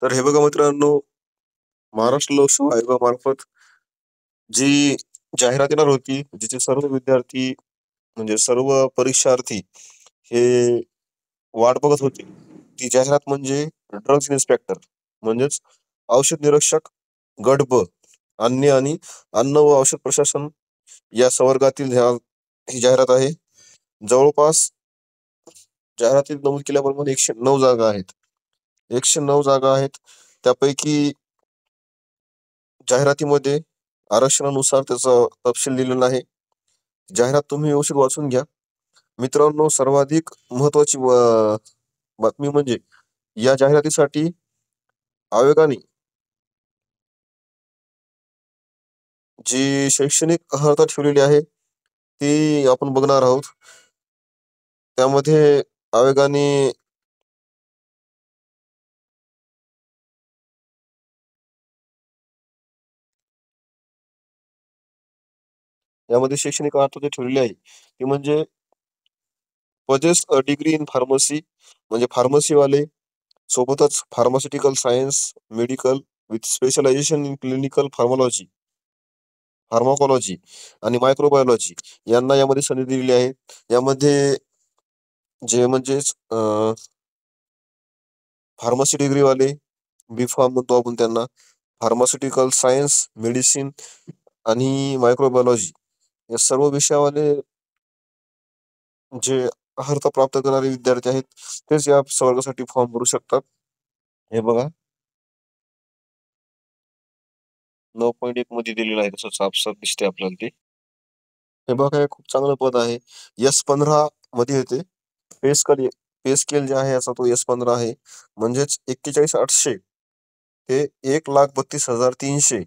तर हे बघा मित्रांनो, महाराष्ट्र लोकसेवा आयोगामार्फत जी जाहिरात येणार होती, जिचे सर्व विद्यार्थी म्हणजे सर्व परीक्षार्थी हे वाट बघत होते. ती जाहिरात म्हणजे ड्रग्ज इन्स्पेक्टर म्हणजेच औषध निरीक्षक गट ब, अन्य आणि अन्न व औषध प्रशासन या संवर्गातील ही जाहिरात आहे. जवळपास जाहिरातीत नमूद केल्याप्रमाणे 109 जागा आहेत. 109 जागा आहेत. त्यापैकी जाहिरातीमध्ये आरक्षणानुसार त्याचा तपशील दिलेला आहे. जाहिरात तुम्ही व्यवस्थित वाचून घ्या. मित्रांनो, सर्वाधिक महत्वाची बातमी म्हणजे या जाहिरातीसाठी आयोगाने जी शैक्षणिक अर्हता ठेवलेली आहे, ती आपण बघणार आहोत. त्यामध्ये आयोगाने यामध्ये शैक्षणिक अर्हता जी ठेवलेली आहे, ती म्हणजे possess a degree in pharmacy म्हणजे फार्मसीवाले, सोबतच pharmaceutical science, medical with specialisation in clinical pharmacology आणि मायक्रोबायोलॉजी यांना यामध्ये संधी दिलेली आहे. यामध्ये जे म्हणजेच फार्मसी डिग्रीवाले, बी-फार्म म्हणतो आपण त्यांना, फार्मास्युटिकल सायन्स, मेडिसिन आणि मायक्रोबायोलॉजी या सर्व विषयावाले जे अर्हता प्राप्त करणारे विद्यार्थी आहेत, तेच या वर्गासाठी फॉर्म भरू शकतात. हे बघा 9.1 मध्ये दिलेलं आहे, तसं साफ-साफ दिसते आपल्याला ते. हे बघा हे खूप चांगलं पद आहे. S15 मध्ये येते. पे स्केल पे स्केल जे आहे याचा तो S15 आहे. म्हणजेच 41,800 ते 1,32,300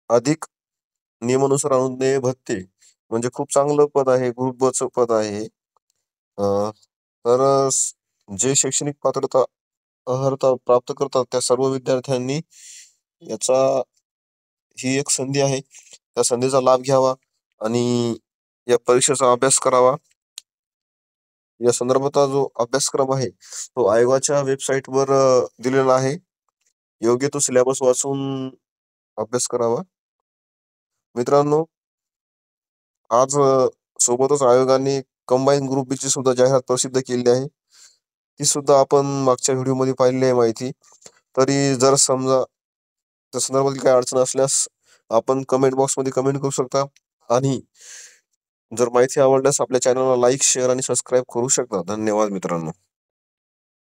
अधिक नियमानुसार अनुज्ञेय भत्ते. म्हणजे खूप चांगलं पद आहे. ग्रुप ब चं पद आहे हे. अ, तर जे शैक्षणिक पात्रता अर्हता प्राप्त करतात त्या सर्व विद्यार्थ्यांनी याचा ही एक संधी आहे. त्या संधीचा लाभ घ्यावा आणि या परीक्षेचा अभ्यास करावा. या संदर्भातला जो अभ्यासक्रम आहे, तो आयोगाच्या वेबसाईटवर दिलेला आहे. योग्य तो सिलेबस वाचून अभ्यास करावा. मित्रांनो, आज सोबतच आयोगाने कंबाईन ग्रुप बीची सुद्धा जाहिरात प्रसिद्ध केलेली आहे. ती सुद्धा आपण मागच्या व्हिडिओमध्ये पाहिलेली आहे माहिती. तरी जर समजा त्या संदर्भातील काही अडचण असल्यास आपण कमेंट बॉक्समध्ये कमेंट करू शकता आणि जर माहिती आवडल्यास आपल्या चॅनलला लाईक, शेअर आणि सबस्क्राईब करू शकता. धन्यवाद मित्रांनो.